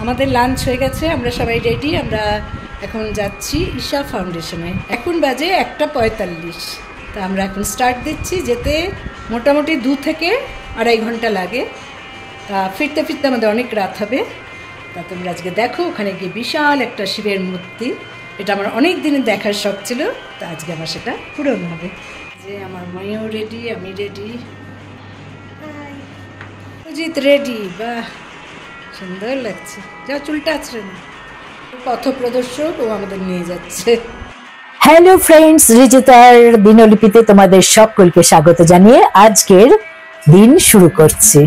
আমাদের লাঞ্চ হয়ে গেছে, আমরা সবাই রেডি। আমরা এখন যাচ্ছি ঈশা ফাউন্ডেশনে। এখন বাজে 1:45। তা আমরা এখন স্টার্ট দিচ্ছি। যেতে মোটামুটি 2 থেকে 2.5 ঘন্টা লাগে। তা ফিরতে ফিরতে আমাদের অনেক রাত হবে। তা তোমরা আজকে দেখো, ওখানে গিয়ে বিশাল একটা শিবের মূর্তি, এটা আমার অনেক দিনের দেখার শখ ছিল। তা আজকে আমার সেটা পূরণ হবে। যে আমার মাইও রেডি, আমি রেডি, অজিত রেডি। বাহ, সুন্দর লাগছে। যা চুলটা আছে না, পথ প্রদর্শক ও আমাদের নিয়ে যাচ্ছে। হ্যালো ফ্রেন্ডস, রিজিতার দিনলিপিতে তোমাদের সকলকে স্বাগত জানিয়ে আজকের দিন শুরু করছি।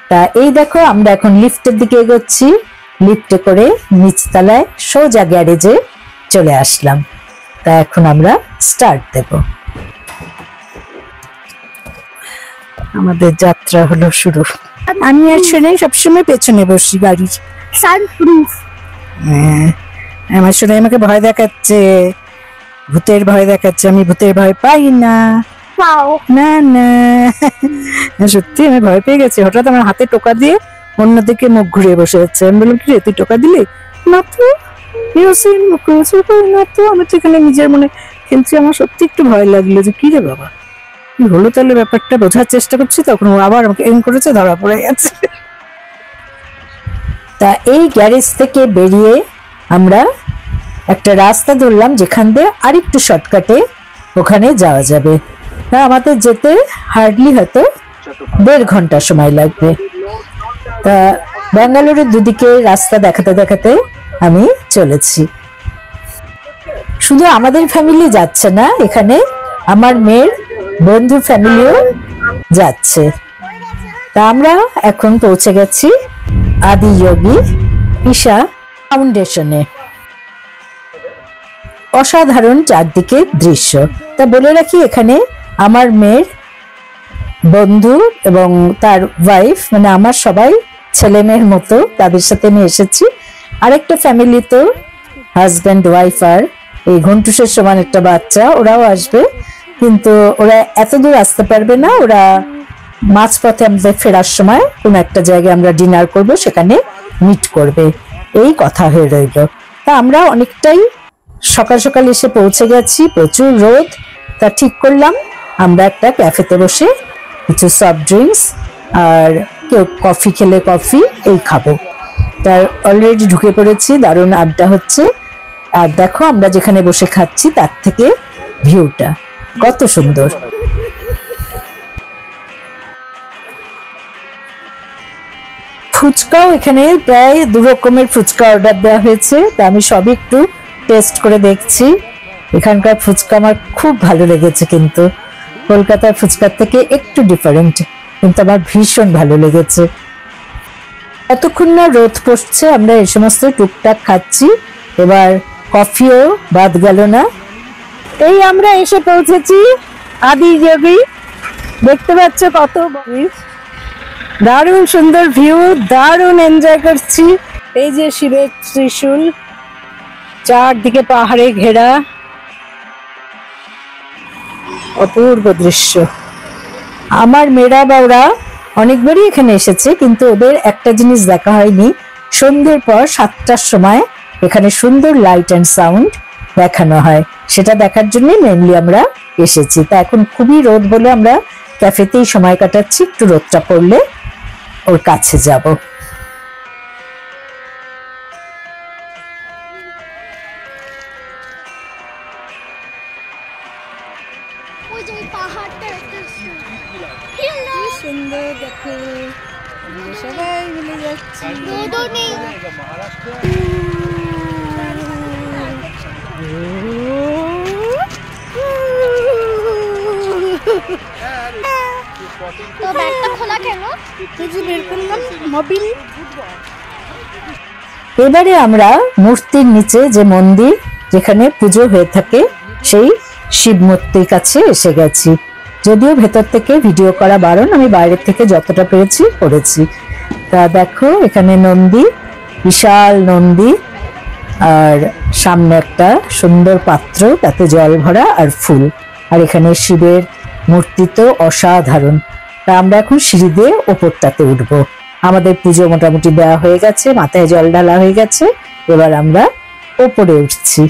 তা এই দেখো, আমরা এখন লিফটের দিকে এগোচ্ছি। লিফটে করে নিচতলায় সোজা গ্যারেজে চলে আসলাম। তা এখন আমরা স্টার্ট দেব। আমাদের যাত্রা হলো শুরু। আমি আসলে সবসময় পেছনে বসি গাড়ির, সানপ্রুফ। আমার শুনে আমাকে ভয় দেখাচ্ছে, ভূতের ভয় দেখাচ্ছে। আমি ভূতের ভয় পাই না। না না, সত্যি আমি ভয় পেয়ে গেছি। হঠাৎ আমার হাতে টোকা দিয়ে অন্যদিকে মুখ ঘুরিয়ে বসে যাচ্ছে। আমি বললাম, কি রে, তুই টোকা দিলি না? তো না তো, আমি তো এখানে নিজের মনে খেলছি। আমার সত্যি একটু ভয় লাগলো যে কি রে বাবা, কি হলো তাহলে। ব্যাপারটা বোঝার চেষ্টা করছি, তখন ও আবার আমাকে এম করেছে, ধরা পড়ে গেছে। তা এই গ্যারেজ থেকে বেরিয়ে আমরা একটা রাস্তা ধরলাম, যেখান দিয়ে আরেকটু শর্টকাটে ওখানে যাওয়া যাবে। তা আমাদের যেতে হার্ডলি হয়তো 1.5 ঘন্টা সময় লাগবে। তা ব্যাঙ্গালোরের দুদিকে রাস্তা দেখাতে দেখাতে আমি চলেছি। শুধু আমাদের ফ্যামিলি যাচ্ছে না, এখানে আমার মেয়ের বন্ধু ফ্যামিলিও যাচ্ছে। তা আমরা এখন পৌঁছে গেছি আদিযোগী ঈশা ফাউন্ডেশনে। অসাধারণ চারদিকে দৃশ্য। তা বলে রাখি, এখানে আমার মেয়ের বন্ধু এবং তার ওয়াইফ, মানে আমার সবাই ছেলে মেয়ের মতো, তাদের সাথে নিয়ে এসেছি। আরেকটা ফ্যামিলি তো হাজব্যান্ড ওয়াইফ আর এই ঘন্টুসের সমান একটা বাচ্চা, ওরাও আসবে। কিন্তু ওরা এত দূর আসতে পারবে না। ওরা মাঝপথে আমাদের ফেরার সময় কোনো একটা জায়গায় আমরা ডিনার করব, সেখানে মিট করবে, এই কথা হয়ে রইল। তা আমরা অনেকটাই সকাল সকাল এসে পৌঁছে গেছি, প্রচুর রোদ। তা ঠিক করলাম আমরা একটা ক্যাফেতে বসে কিছু সফট ড্রিঙ্কস আর কেউ কফি খেলে কফি, এই খাবো। তার অলরেডি ঢুকে পড়েছি, দারুণ আড্ডা হচ্ছে। আর দেখো, আমরা যেখানে বসে খাচ্ছি তার থেকে ভিউটা কত সুন্দর। ফুচকাও এখানে প্রায় 2 রকমের ফুচকা অর্ডার দেওয়া হয়েছে। তা আমি সবই একটু টেস্ট করে দেখছি। এখানকার ফুচকা আমার খুব ভালো লেগেছে, কিন্তু কলকাতার ফুচকার থেকে একটু ডিফারেন্ট, কিন্তু আমার ভীষণ ভালো লেগেছে। এতক্ষণ না রোদ পড়ছে, আমরা এই সমস্ত টুকটাক খাচ্ছি। এবার কফিও বাদ গেল না। এই আমরা এসে পৌঁছেছি আদিযোগী। দেখতে পাচ্ছ কত দারুণ সুন্দর ভিউ, দারুণ এনজয় করছি। এই যে শিবের ত্রিশূল, চারদিকে পাহাড়ে ঘেরা, অপূর্ব দৃশ্য। আমার মেয়েরা বা ওরা অনেকবারই এখানে এসেছে, কিন্তু ওদের একটা জিনিস দেখা হয়নি। সন্ধ্যের পর 7টার সময় এখানে সুন্দর লাইট অ্যান্ড সাউন্ড দেখানো হয়, সেটা দেখার জন্যই মেনলি আমরা এসেছি। তা এখন খুবই রোদ বলে আমরা ক্যাফেতেই সময় কাটাচ্ছি। একটু রোদটা পড়লে ওর কাছে যাব। সুন্দর দেখো, সবাই মিলে যাচ্ছি। এবারে আমরা মূর্তির নিচে যে মন্দির, যেখানে পুজো হয়ে থাকে, সেই শিব মূর্তির কাছে এসে গেছি। যদিও ভেতর থেকে ভিডিও করা বারণ, আমি বাইরের থেকে যতটা পেরেছি করেছি। তা দেখো, এখানে নন্দী, বিশাল নন্দী, আর সামনে একটা সুন্দর পাত্র, তাতে জল ভরা আর ফুল। আর এখানে শিবের মূর্তি তো অসাধারণ। তা আমরা এখন সিঁড়ি দিয়ে ওপরটাতে উঠবো। আমাদের পুজো মোটামুটি দেওয়া হয়ে গেছে, মাথায় জল ঢালা হয়ে গেছে। এবার আমরা ওপরে উঠছি।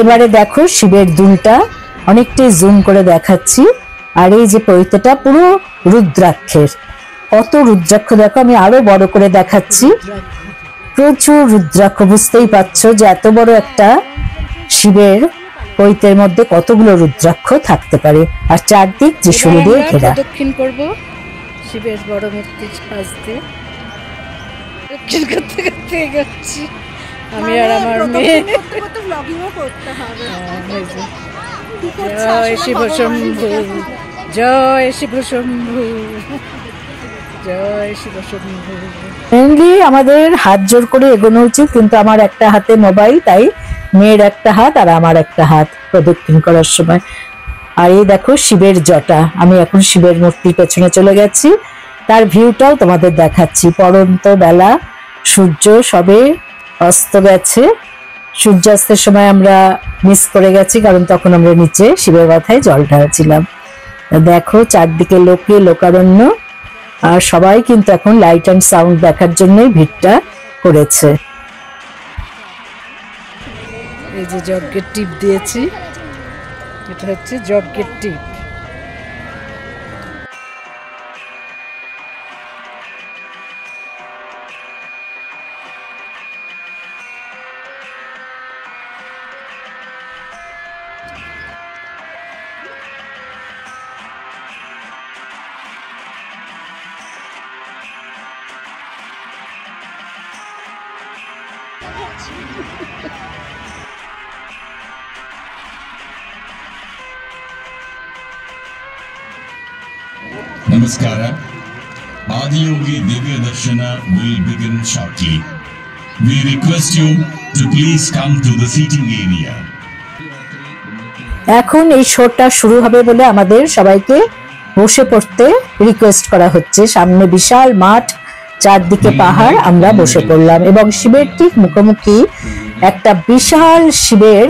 এবারে দেখো শিবের দুলটা অনেকটাই জুম করে দেখাচ্ছি। আর এই যে পৈতেটা পুরো রুদ্রাক্ষের, কত রুদ্রাক্ষ দেখো, আমি আরো বড় করে দেখাচ্ছি। প্রচুর রুদ্রাক্ষ, বুঝতেই পারছো যে এত বড় একটা শিবের পৈতের মধ্যে কতগুলো রুদ্রাক্ষ থাকতে পারে। আর চারদিক ত্রিশূল দিয়ে ঘেরা। দক্ষিণ করব শিবের বড় মূর্তির পাশ দিয়ে, দক্ষিণ করতে করতে এগোচ্ছি আমি আর আমার মেয়ে। জয় শিব শম্ভু, জয় শিব শম্ভু, জয় শিব শম্ভু। মেনলি আমাদের হাত জোর করে এগোনো উচিত, কিন্তু আমার একটা হাতে মোবাইল, তাই মেয়ের একটা হাত আর আমার একটা হাত প্রদক্ষিণ করার সময়। আর এই দেখো শিবের জটা, আমি এখন শিবের মূর্তির পেছনে চলে গেছি, তার ভিউটাও তোমাদের দেখাচ্ছি। পড়ন্ত বেলা, সূর্য সবে অস্ত গেছে। সূর্যাস্তের সময় আমরা মিস করে গেছি, কারণ তখন আমরা নিচে শিবের মাথায় জল ঢালছিলাম। দেখো চারদিকে লোকে লোকারণ্য, আর সবাই কিন্তু এখন লাইট অ্যান্ড সাউন্ড দেখার জন্যই ভিড়টা করেছে। এই যে যজ্ঞের টিপ দিয়েছি, এটা হচ্ছে যজ্ঞের টিপ। Namaskara. Adiyogi Divya Darshana will begin shortly. We request you to please come to the seating area. এখন এই শোটা শুরু হবে বলে আমাদের সবাইকে বসে পড়তে রিকোয়েস্ট করা হচ্ছে। সামনে বিশাল মাঠ, চারদিকে পাহাড়, আমরা বসে পড়লাম এবং শিবের ঠিক মুখোমুখি একটা বিশাল শিবের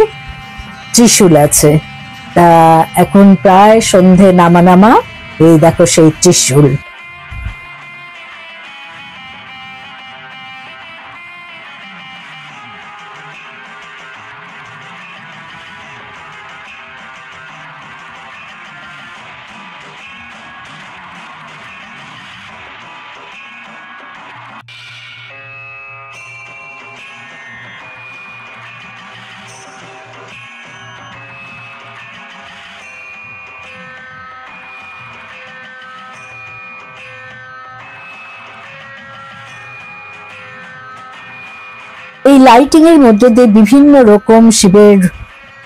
ত্রিশূল আছে। তা এখন প্রায় সন্ধে নামা নামা, এই দেখো সেই ত্রিশূল। এই লাইটিং এর মধ্যে দিয়ে বিভিন্ন রকম শিবের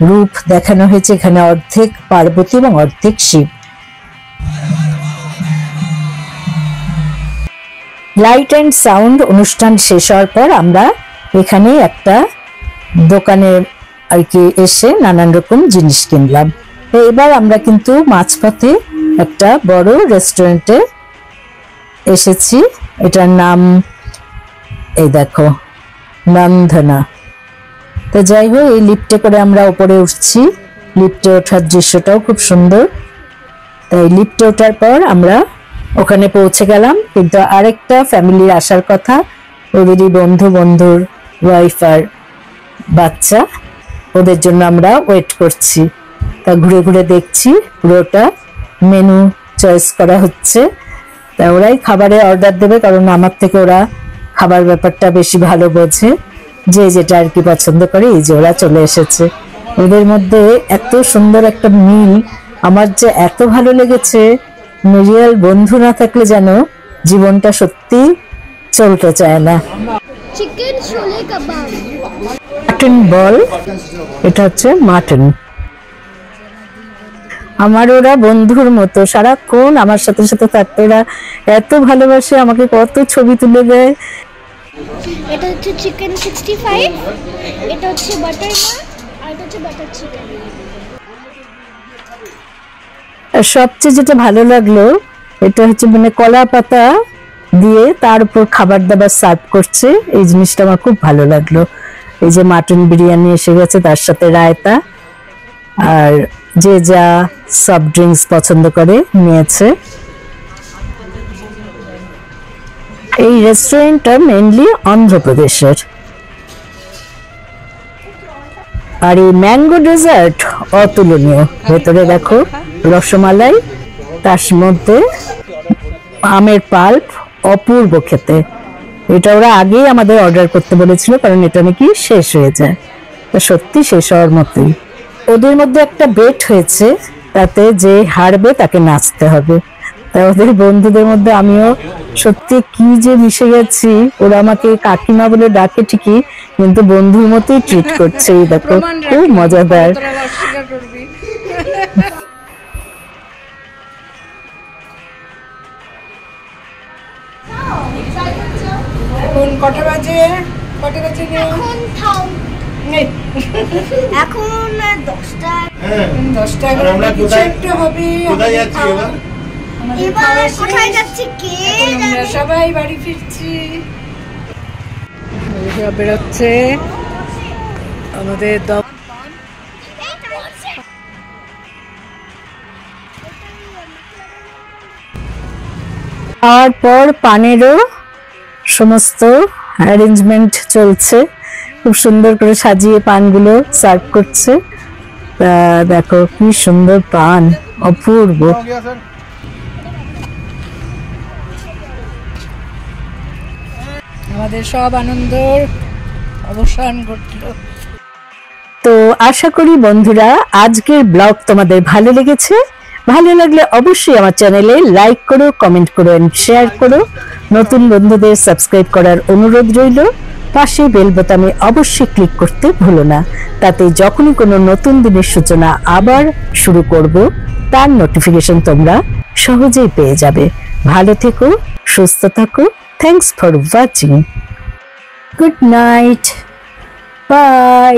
রূপ দেখানো হয়েছে। এখানে অর্ধেক পার্বতী এবং অর্ধেক শিব। লাইট অ্যান্ড সাউন্ড অনুষ্ঠান শেষ হওয়ার পর আমরা এখানে একটা দোকানে আর কি এসে নানান রকম জিনিস কিনলাম। তো এবার আমরা কিন্তু মাঝপথে একটা বড় রেস্টুরেন্টে এসেছি। এটার নাম এই দেখো, নন্দনা। তো যাই হোক, এই লিফটে করে আমরা উপরে উঠছি। লিফটে ওঠার দৃশ্যটাও খুব সুন্দর। তাই লিফটে ওঠার পর আমরা ওখানে পৌঁছে গেলাম, কিন্তু আরেকটা ফ্যামিলির আসার কথা, ওদেরই বন্ধুর ওয়াইফ আর বাচ্চা, ওদের জন্য আমরা ওয়েট করছি। তা ঘুরে ঘুরে দেখছি, পুরোটা মেনু চয়েস করা হচ্ছে। তা ওরাই খাবারে অর্ডার দেবে, কারণ আমার থেকে ওরা খাবার ব্যাপারটা বেশি ভালো বোঝে, যে যেটা আর কি পছন্দ করে। এই যে ওরা চলে এসেছে, ওদের মধ্যে এত সুন্দর একটা মিল, আমার যে এত ভালো লেগেছে। রিয়েল বন্ধু না থাকলে যেন জীবনটা সত্যি চলতে চায় না। চিকেন ছোলে কাবাব, মাটন বল, এটা হচ্ছে মাটন। আমার ওরা বন্ধুর মতো, সারাক্ষণ আমার সাথে সাথে থাকতে ওরা এত ভালোবাসে, আমাকে কত ছবি তুলে দেয়। এটা হচ্ছে চিকেন 65, এটা হচ্ছে বাটার নান, আর এটা হচ্ছে বাটার চিকেন। সবচেয়ে যেটা ভালো লাগলো, এটা হচ্ছে মানে কলা পাতা দিয়ে তার উপর খাবার দাবার সার্ভ করছে। এই জিনিসটা আমার খুব ভালো লাগলো। এই যে মাটন বিরিয়ানি এসে গেছে, তার সাথে রায়তা, আর যে যা সফট ড্রিঙ্কস পছন্দ করে নিয়েছে। এই রেস্টুরেন্টটা মেইনলি অন্ধ্রপ্রদেশের। আর এই ম্যাঙ্গো ডেজার্ট অতুলনীয়। ভেতরে দেখো রসমালাই, তার মধ্যে আমের পাল্প, অপূর্ব খেতে। এটা ওরা আগেই আমাদের অর্ডার করতে বলেছিল, কারণ এটা নাকি শেষ হয়ে যায়। তা সত্যি শেষ হওয়ার মতোই। ওদের মধ্যে একটা বেট হয়েছে, তাতে যে হারবে তাকে নাচতে হবে। তাই ওদের বন্ধুদের মধ্যে আমিও সত্যি কি যে মিশে গেছি। ওরা আমাকে কাকিমা বলে ডাকে ঠিকই, কিন্তু বন্ধুর মতোই ট্রিট করছে। এই দেখো খুব মজাদার। এখন কটা বাজে? এখন 10টা। 10টা 11টা কিছু একটা হবে। এবার কোথায় যাচ্ছি কে আমরা সবাই বাড়ি ফিরছি। বেরোচ্ছে আমাদের খাওয়ার পর পানেরও সমস্ত অ্যারেঞ্জমেন্ট চলছে। খুব সুন্দর করে সাজিয়ে পানগুলো সার্ভ করছে। দেখো কি সুন্দর পান, অপূর্ব। আমাদের সব আনন্দর অবসান ঘটল। তো আশা করি বন্ধুরা আজকের ব্লগ তোমাদের ভালো লেগেছে। ভালো লাগলে অবশ্যই আমার চ্যানেলে লাইক করো, কমেন্ট করো, শেয়ার করো। নতুন বন্ধুদের সাবস্ক্রাইব করার অনুরোধ রইল। পাশে বেল বোতামে অবশ্যই ক্লিক করতে ভুলো না, তাতে যখনই কোনো নতুন দিনের সূচনা আবার শুরু করব তার নোটিফিকেশন তোমরা সহজেই পেয়ে যাবে। ভালো থেকো, সুস্থ থাকো। Thanks for watching. Good night, by.